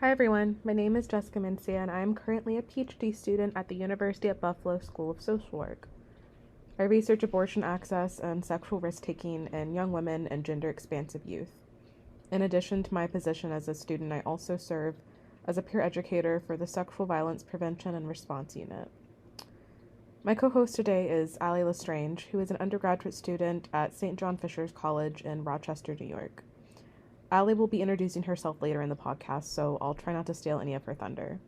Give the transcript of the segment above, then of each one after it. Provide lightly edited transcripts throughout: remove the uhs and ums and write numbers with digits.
Hi everyone, my name is Jessica Mencia and I am currently a PhD student at the University at Buffalo School of Social Work. I research abortion access and sexual risk taking in young women and gender expansive youth. In addition to my position as a student, I also serve as a peer educator for the Sexual Violence Prevention and Response Unit. My co host today is Allie Lestrange, who is an undergraduate student at St. John Fisher's College in Rochester, New York. Allie will be introducing herself later in the podcast, so I'll try not to steal any of her thunder.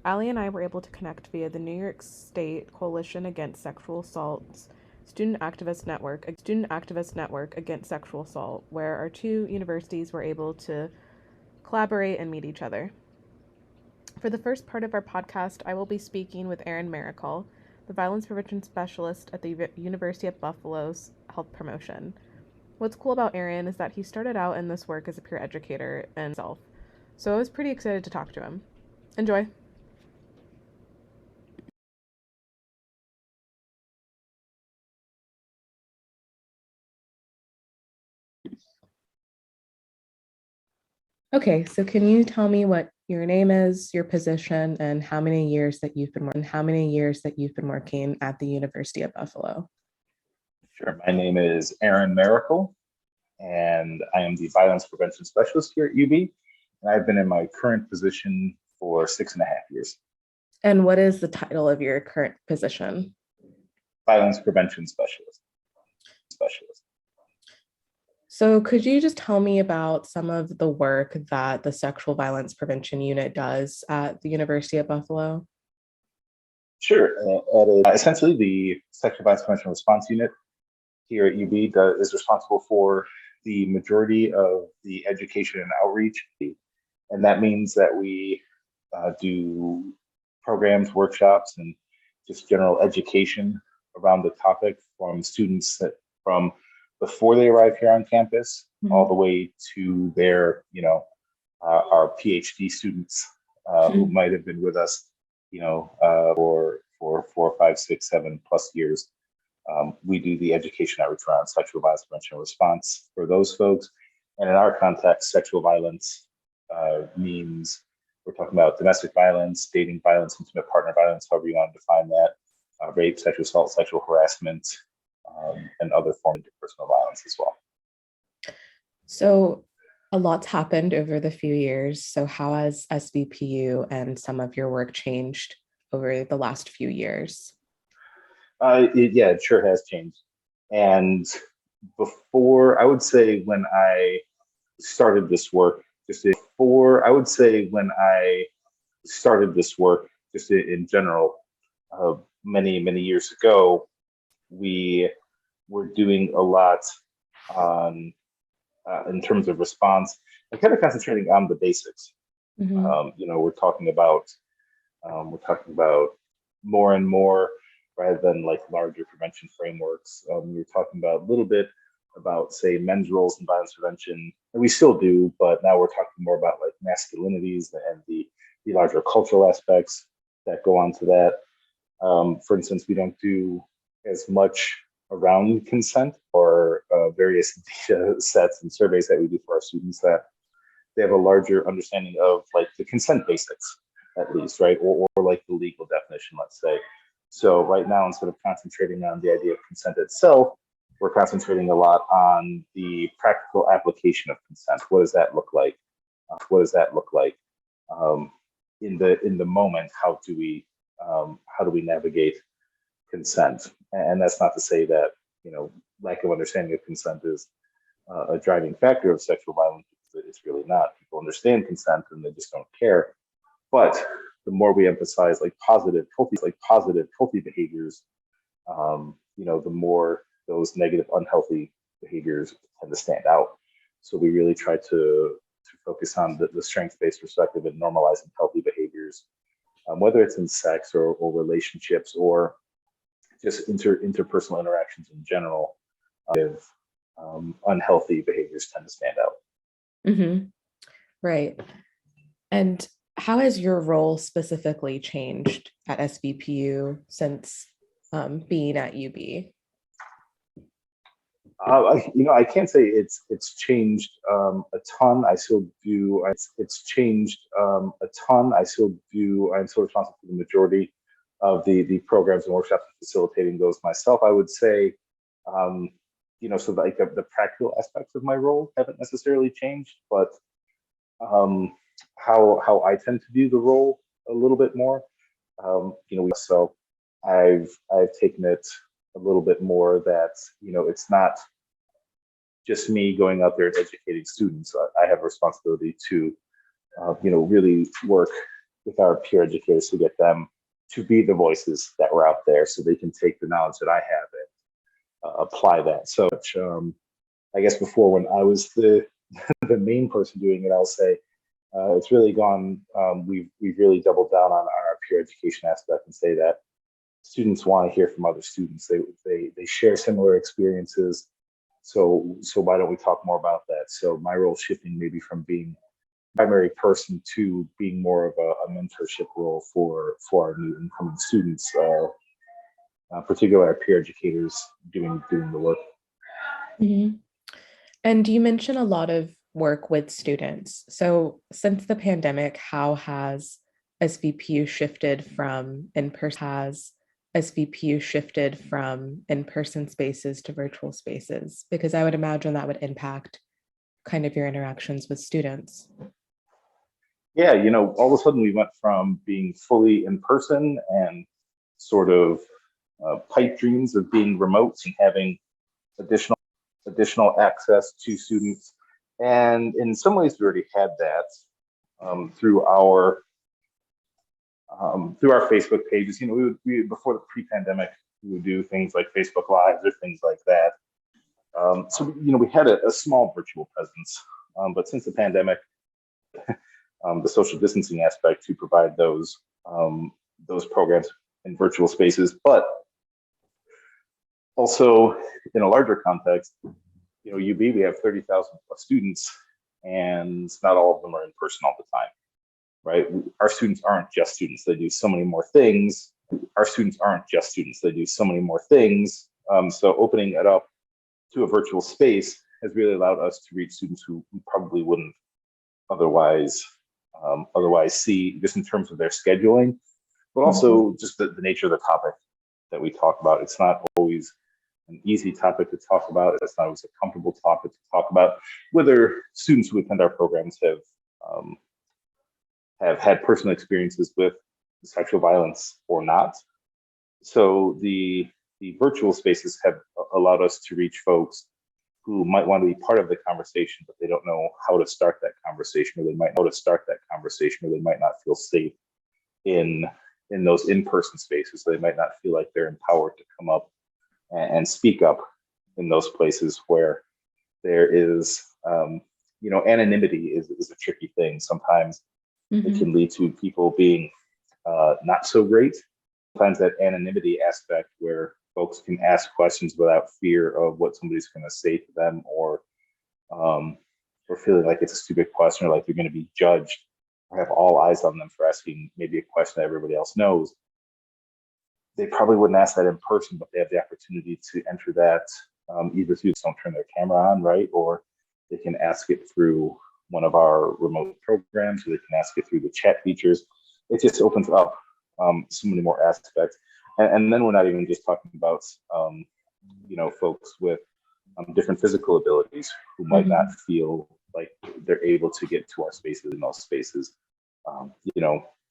Allie and I were able to connect via the New York State Coalition Against Sexual Assault's Student Activist Network Against Sexual Assault, where our two universities were able to collaborate and meet each other. For the first part of our podcast, I will be speaking with Erin Maricol, the violence prevention specialist at the University of Buffalo's Health Promotion. What's cool about Erin is that he started out in this work as a peer educator and himself, so I was pretty excited to talk to him. Enjoy. Okay, so can you tell me what your name is, your position, and how many years that you've been working at the University of Buffalo? Sure. My name is Aaron Miracle, and I am the violence prevention specialist here at UB. And I've been in my current position for 6.5 years. And what is the title of your current position? Violence prevention specialist. So could you just tell me about some of the work that the Sexual Violence Prevention Unit does at the University of Buffalo? Sure. Essentially, the Sexual Violence Prevention Response Unit here at UB is responsible for the majority of the education and outreach. And that means that we do programs, workshops, and just general education around the topic from students from before they arrive here on campus all the way to their, our PhD students who might have been with us, for 4, 5, 6, 7+ years. We do the education outreach around sexual violence prevention and response for those folks. And in our context, sexual violence means we're talking about domestic violence, dating violence, intimate partner violence, however you want to define that, rape, sexual assault, sexual harassment, and other forms of personal violence as well. So a lot's happened over the few years. So how has SVPU and some of your work changed over the last few years? It sure has changed. And I would say when I started this work, just in general, many years ago, we were doing a lot on in terms of response and kind of concentrating on the basics. We're talking about more and more rather than like larger prevention frameworks. We were talking about a little bit about, say, men's roles in violence prevention, and we still do, but now we're talking more about like masculinities and the larger cultural aspects that go on to that. For instance, we don't do as much around consent or various data sets and surveys that we do for our students that they have a larger understanding of like the consent basics, at least, right? Or like the legal definition, let's say. So right now, instead of concentrating on the idea of consent itself, we're concentrating a lot on the practical application of consent. What does that look like? In the moment? How do we navigate consent? And that's not to say that lack of understanding of consent is a driving factor of sexual violence. It's really not. People understand consent and they just don't care. But the more we emphasize like positive, healthy behaviors, the more those negative, unhealthy behaviors tend to stand out. So we really try to focus on the strengths-based perspective and normalizing healthy behaviors, whether it's in sex or relationships or just interpersonal interactions in general. Unhealthy behaviors tend to stand out. Mm-hmm. Right. And how has your role specifically changed at SVPU since being at UB? I can't say it's changed a ton. I still do. It's changed a ton. I still do. I'm still responsible for the majority of the programs and workshops, facilitating those myself. I would say, um, so like the practical aspects of my role haven't necessarily changed, but um, how I tend to view the role a little bit more. So I've taken it a little bit more that it's not just me going out there and educating students. I have a responsibility to, really work with our peer educators to get them to be the voices that were out there, so they can take the knowledge that I have and apply that. So, I guess before, when I was the the main person doing it, I'll say it's really gone. We've really doubled down on our peer education aspect and say that students want to hear from other students. They share similar experiences. So why don't we talk more about that? So my role shifting maybe from being primary person to being more of a mentorship role for our new incoming students, particularly our peer educators doing the work. Mm-hmm. And you mentioned a lot of work with students. So since the pandemic, how has SVPU shifted from in-person spaces to virtual spaces? Because I would imagine that would impact kind of your interactions with students. Yeah, all of a sudden we went from being fully in person and sort of pipe dreams of being remote and having additional access to students. And in some ways, we already had that through our Facebook pages. We before the pre-pandemic, we would do things like Facebook Lives or things like that. So we had a small virtual presence, but since the pandemic, the social distancing aspect to provide those programs in virtual spaces, but also in a larger context, UB, we have 30,000 plus students, and not all of them are in person all the time, right? Our students aren't just students; they do so many more things. So opening it up to a virtual space has really allowed us to reach students who probably wouldn't otherwise see, just in terms of their scheduling, but also just the nature of the topic that we talk about. It's not always an easy topic to talk about. It's not always a comfortable topic to talk about. Whether students who attend our programs have had personal experiences with sexual violence or not. So the virtual spaces have allowed us to reach folks who might want to be part of the conversation, but they don't know how to start that conversation, or they might not feel safe in those in-person spaces. So they might not feel like they're empowered to come up and speak up in those places where there is, anonymity is a tricky thing. Sometimes it can lead to people being not so great. Sometimes that anonymity aspect where folks can ask questions without fear of what somebody's going to say to them, or feeling like it's a stupid question, or like they're going to be judged, or have all eyes on them for asking maybe a question that everybody else knows. They probably wouldn't ask that in person, but they have the opportunity to enter that either through don't turn their camera on, right? Or they can ask it through one of our remote programs, or they can ask it through the chat features. It just opens up so many more aspects. And then we're not even just talking about, folks with different physical abilities who might not feel like they're able to get to our spaces in those spaces.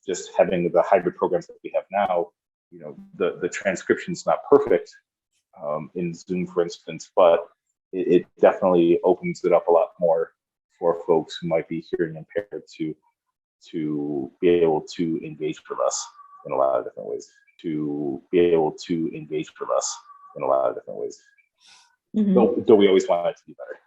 Just having the hybrid programs that we have now, the transcription's not perfect in Zoom, for instance, but it definitely opens it up a lot more for folks who might be hearing impaired to be able to engage with us in a lot of different ways. Though we always want it to be better.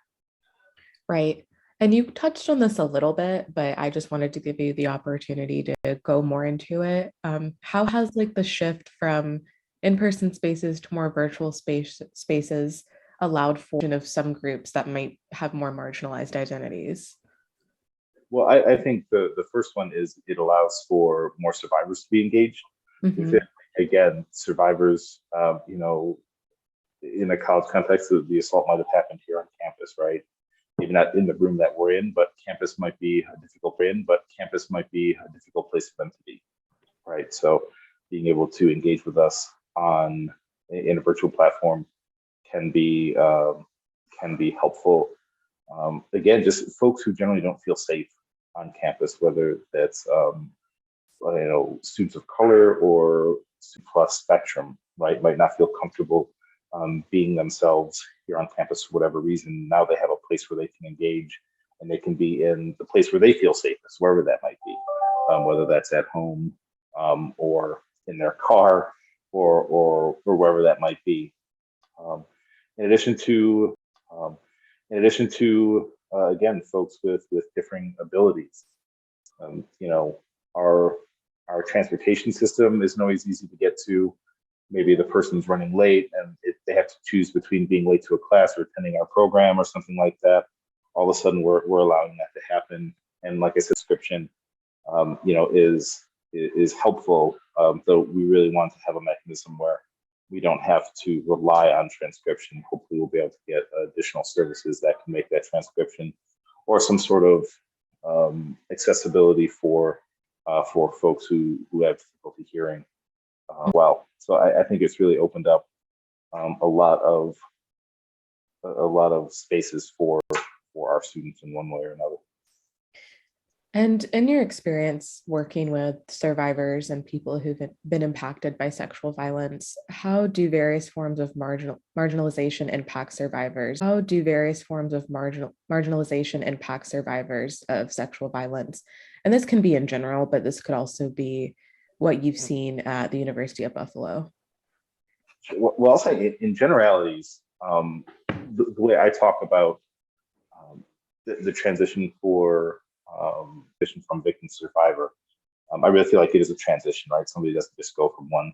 Right. And you touched on this a little bit, but I just wanted to give you the opportunity to go more into it. How has like the shift from in-person spaces to more virtual spaces allowed for of some groups that might have more marginalized identities? Well, I think the first one is it allows for more survivors to be engaged with it. Again, survivors, in a college context, the assault might have happened here on campus, right? Maybe not in the room that we're in, but campus might be a difficult place for them to be, right? So being able to engage with us in a virtual platform can be helpful. Again, just folks who generally don't feel safe on campus, whether that's students of color or plus spectrum, right, might not feel comfortable being themselves here on campus for whatever reason. Now they have a place where they can engage, and they can be in the place where they feel safest, wherever that might be, whether that's at home or in their car or wherever that might be. Um, in addition to again, folks with differing abilities. Our transportation system isn't always easy to get to. Maybe the person's running late and they have to choose between being late to a class or attending our program or something like that. All of a sudden, we're allowing that to happen. And like I said, subscription, is helpful. Though we really want to have a mechanism where we don't have to rely on transcription. Hopefully, we'll be able to get additional services that can make that transcription or some sort of accessibility for folks who have difficulty hearing. Well, so I think it's really opened up a lot of spaces for our students in one way or another. And in your experience working with survivors and people who've been impacted by sexual violence, how do various forms of marginalization impact survivors? How do various forms of marginalization impact survivers of sexual violence? And this can be in general, but this could also be what you've seen at the University of Buffalo. Well, I'll say in generalities, the way I talk about the transition from victim to survivor, I really feel like it is a transition, right? Somebody doesn't just go from one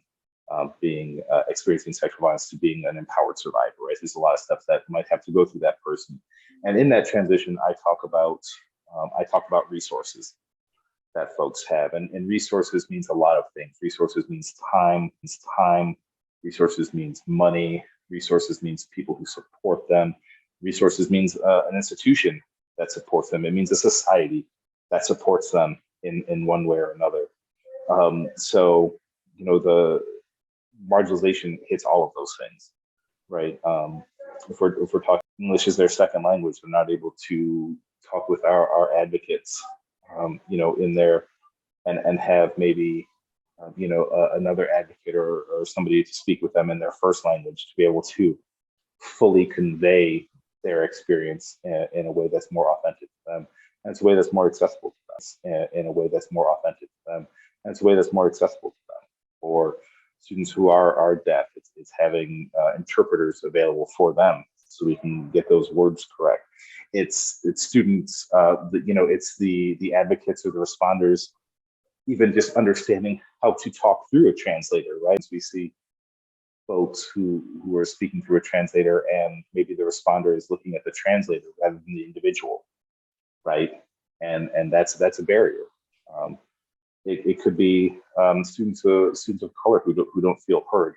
being experiencing sexual violence to being an empowered survivor, right? There's a lot of steps that might have to go through that person, and in that transition, I talk about resources that folks have, and resources means a lot of things. Resources means time. Resources means money. Resources means people who support them. Resources means an institution that supports them. It means a society that supports them in one way or another. So, the marginalization hits all of those things, right? If we're talking English is their second language, they're not able to talk with our advocates, in there and have maybe, another advocate or somebody to speak with them in their first language to be able to fully convey their experience in a way that's more authentic to them. And it's a way that's more accessible to them, in a way that's more authentic to them. And it's a way that's more accessible to them. Or students who are deaf, it's having interpreters available for them so we can get those words correct. It's students, it's the advocates or the responders, even just understanding how to talk through a translator, right? We see folks who are speaking through a translator, and maybe the responder is looking at the translator rather than the individual, right? And that's a barrier. It could be students of color who don't feel heard.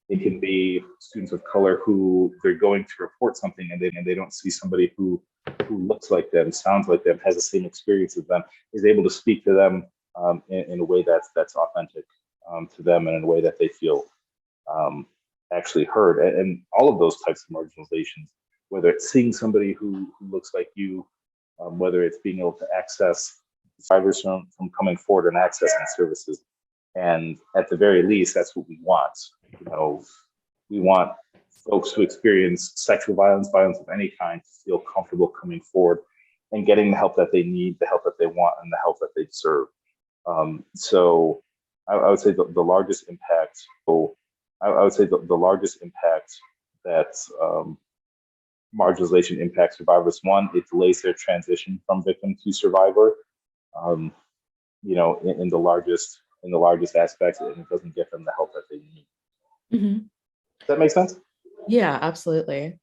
It can be students of color who they're going to report something and they don't see somebody who looks like them, sounds like them, has the same experience as them, is able to speak to them in a way that's authentic to them and in a way that they feel actually heard. And all of those types of marginalizations, whether it's seeing somebody who looks like you, whether it's being able to access survivors from coming forward and accessing services. And at the very least, that's what we want. We want folks who experience sexual violence of any kind, to feel comfortable coming forward and getting the help that they need, the help that they want, and the help that they deserve. So I would say the largest impact. I would say the largest impact that marginalization impacts survivors. One, it delays their transition from victim to survivor. In the largest aspects, and it doesn't get them the help that they need. Mm-hmm. Does that make sense? Yeah, absolutely.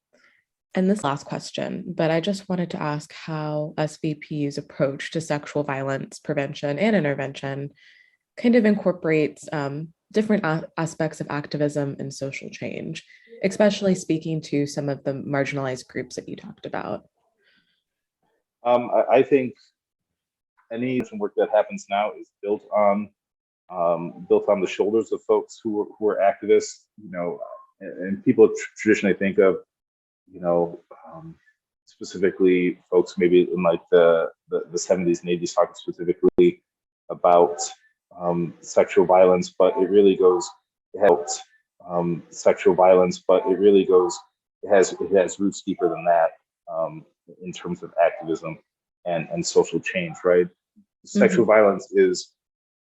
And this last question, but I just wanted to ask how SVP's approach to sexual violence prevention and intervention kind of incorporates different aspects of activism and social change. especially speaking to some of the marginalized groups that you talked about? I think any work that happens now is built on the shoulders of folks who are activists, and people traditionally think of, specifically folks maybe in like the 70s and 80s talking specifically about sexual violence, but it really goes sexual violence, but it really goes it has roots deeper than that, in terms of activism and social change, right? Sexual violence is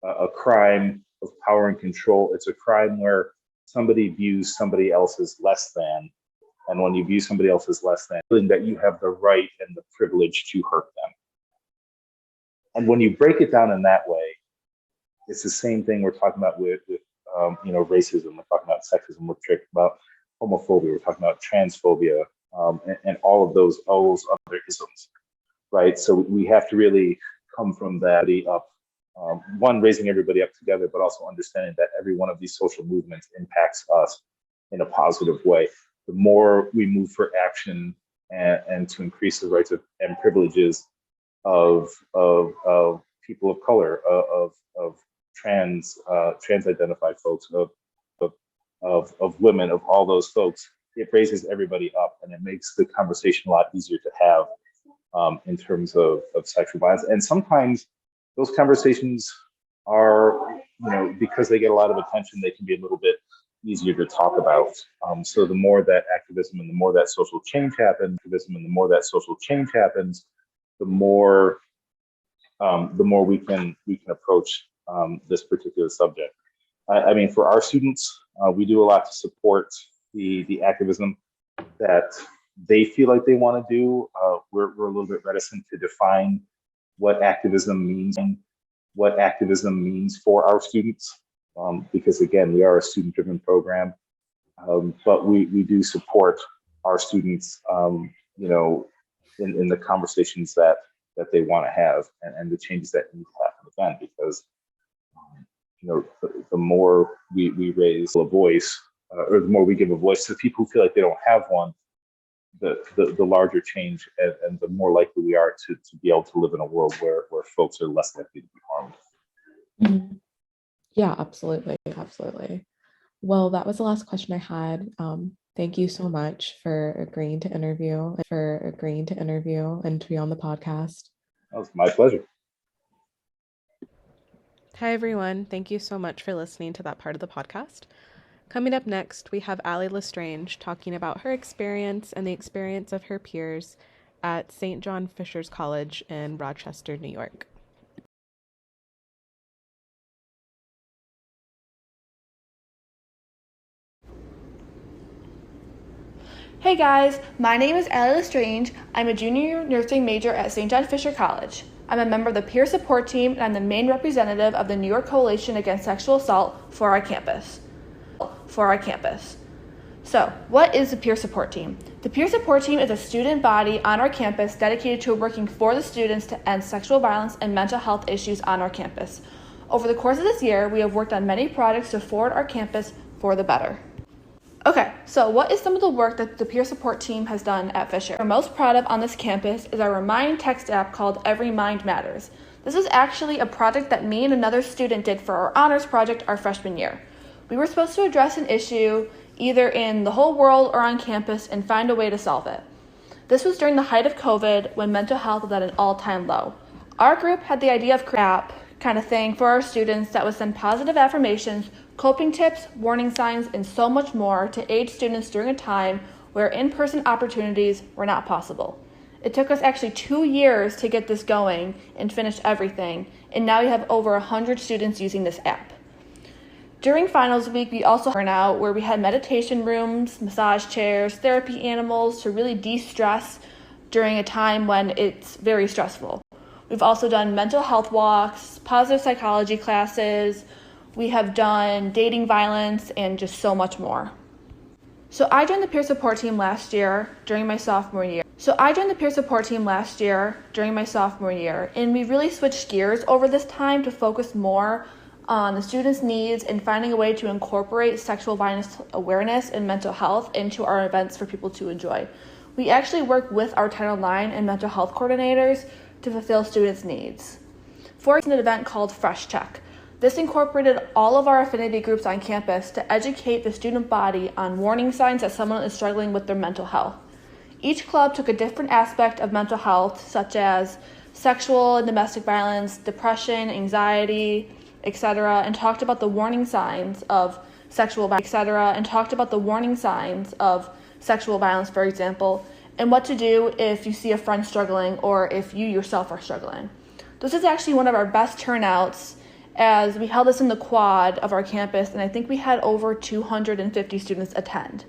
a crime of power and control. It's a crime where somebody views somebody else as less than. And when you view somebody else as less than, feeling that you have the right and the privilege to hurt them. And when you break it down in that way, it's the same thing we're talking about with racism. We're talking about sexism. We're talking about homophobia. We're talking about transphobia, and all of those other isms, right? So we have to really come from that up. One, raising everybody up together, but also understanding that every one of these social movements impacts us in a positive way. The more we move for action and to increase the rights and privileges of people of color, of trans identified folks, of women, of all those folks, it raises everybody up and it makes the conversation a lot easier to have, in terms of sexual violence. And sometimes those conversations are, because they get a lot of attention, they can be a little bit easier to talk about. So the more that activism and the more that social change happens, the more we can approach this particular subject. I mean, for our students, we do a lot to support the activism that they feel like they want to do. We're a little bit reticent to define what activism means and what activism means for our students, because again, we are a student-driven program, but we do support our students, in the conversations that they want to have and the changes that need to happen again, because the more we raise a voice, or the more we give a voice to people who feel like they don't have one, the larger change and the more likely we are to be able to live in a world where folks are less likely to be harmed. Mm-hmm. Yeah, absolutely. Well, that was the last question I had. Thank you so much for agreeing to interview and to be on the podcast. That was my pleasure. Hi, everyone. Thank you so much for listening to that part of the podcast. Coming up next, we have Allie Lestrange talking about her experience and the experience of her peers at St. John Fisher's College in Rochester, New York. Hey guys, my name is Allie Lestrange. I'm a junior nursing major at St. John Fisher College. I'm a member of the peer support team and I'm the main representative of the New York Coalition Against Sexual Assault for our campus. So, what is the peer support team? The peer support team is a student body on our campus dedicated to working for the students to end sexual violence and mental health issues on our campus. Over the course of this year, we have worked on many projects to forward our campus for the better. Okay, so what is some of the work that the peer support team has done at Fisher? We're most proud of on this campus is our Remind text app called Every Mind Matters. This is actually a project that me and another student did for our honors project our freshman year. We were supposed to address an issue either in the whole world or on campus and find a way to solve it. This was during the height of COVID when mental health was at an all-time low. Our group had the idea of creating an app kind of thing for our students that would send positive affirmations, coping tips, warning signs, and so much more to aid students during a time where in-person opportunities were not possible. It took us actually 2 years to get this going and finish everything, and now we have over 100 students using this app. During finals week, we also had out where we had meditation rooms, massage chairs, therapy animals to really de-stress during a time when it's very stressful. We've also done mental health walks, positive psychology classes. We have done dating violence and just so much more. So I joined the peer support team last year during my sophomore year. And we really switched gears over this time to focus more on the students' needs and finding a way to incorporate sexual violence awareness and mental health into our events for people to enjoy. We actually work with our Title IX and mental health coordinators to fulfill students' needs. For an event called Fresh Check. This incorporated all of our affinity groups on campus to educate the student body on warning signs that someone is struggling with their mental health. Each club took a different aspect of mental health, such as sexual and domestic violence, depression, anxiety, etc., and talked about the warning signs of sexual violence, for example, and what to do if you see a friend struggling or if you yourself are struggling. This is actually one of our best turnouts, as we held this in the quad of our campus, and I think we had over 250 students attend.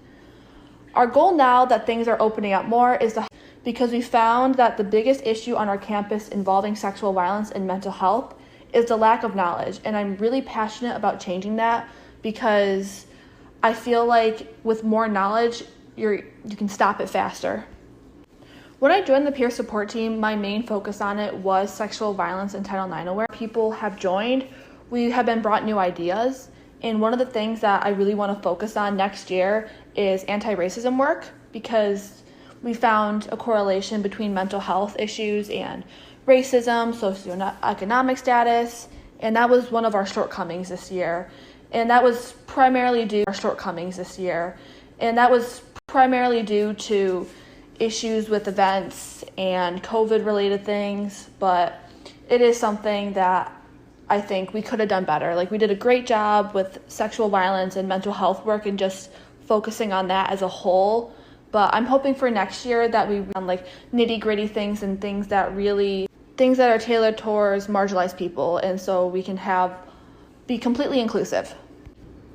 Our goal now that things are opening up more is because we found that the biggest issue on our campus involving sexual violence and mental health is the lack of knowledge, and I'm really passionate about changing that because I feel like with more knowledge, you can stop it faster. When I joined the peer support team, my main focus on it was sexual violence and Title IX aware. People have joined, we have been brought new ideas, and one of the things that I really want to focus on next year is anti-racism work, because we found a correlation between mental health issues and racism, socioeconomic status, and that was one of our shortcomings this year. And that was primarily due to issues with events and COVID-related things, but it is something that I think we could have done better. Like, we did a great job with sexual violence and mental health work and just focusing on that as a whole, but I'm hoping for next year that we on like nitty-gritty things and things that are tailored towards marginalized people, and so we can be completely inclusive.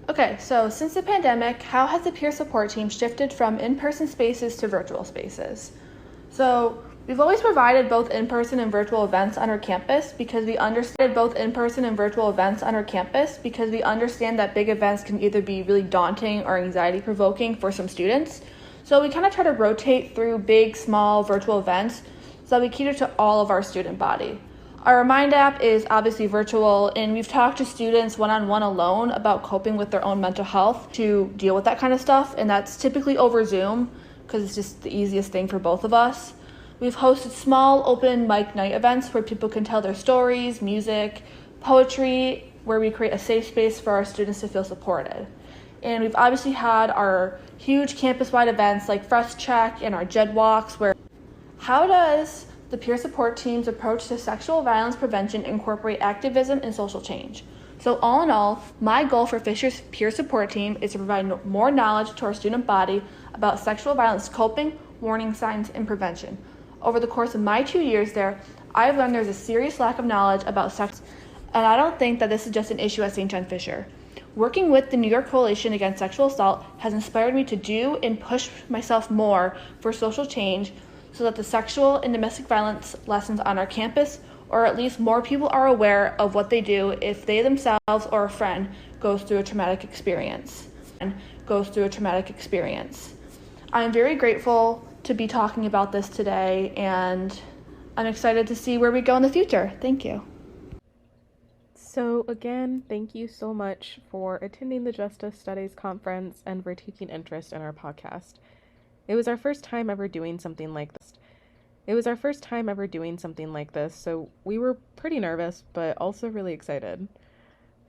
Okay, so since the pandemic, how has the peer support team shifted from in-person spaces to virtual spaces? So we've always provided both in-person and virtual events on our campus because we understand that big events can either be really daunting or anxiety-provoking for some students. So we kind of try to rotate through big, small, virtual events so that we cater to all of our student body. Our Remind app is obviously virtual, and we've talked to students one-on-one alone about coping with their own mental health to deal with that kind of stuff, and that's typically over Zoom because it's just the easiest thing for both of us. We've hosted small open mic night events where people can tell their stories, music, poetry, where we create a safe space for our students to feel supported. And we've obviously had our huge campus-wide events like Fresh Check and our JED Walks. How does the peer support team's approach to sexual violence prevention incorporate activism and social change? So all in all, my goal for Fisher's peer support team is to provide more knowledge to our student body about sexual violence coping, warning signs, and prevention. Over the course of my 2 years there, I've learned there's a serious lack of knowledge about sex, and I don't think that this is just an issue at St. John Fisher. Working with the New York Coalition Against Sexual Assault has inspired me to do and push myself more for social change so that the sexual and domestic violence lessons on our campus, or at least more people are aware of what they do if they themselves or a friend goes through a traumatic experience. I am very grateful to be talking about this today, and I'm excited to see where we go in the future. Thank you. So again, thank you so much for attending the Justice Studies Conference and for taking interest in our podcast. It was our first time ever doing something like this, so we were pretty nervous, but also really excited.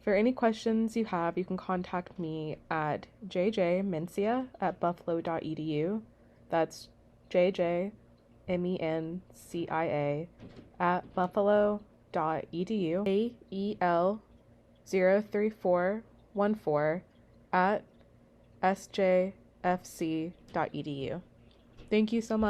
For any questions you have, you can contact me at jjmencia@buffalo.edu. That's jjmencia@buffalo.edu. AEL03414 @sjfc.edu. Thank you so much.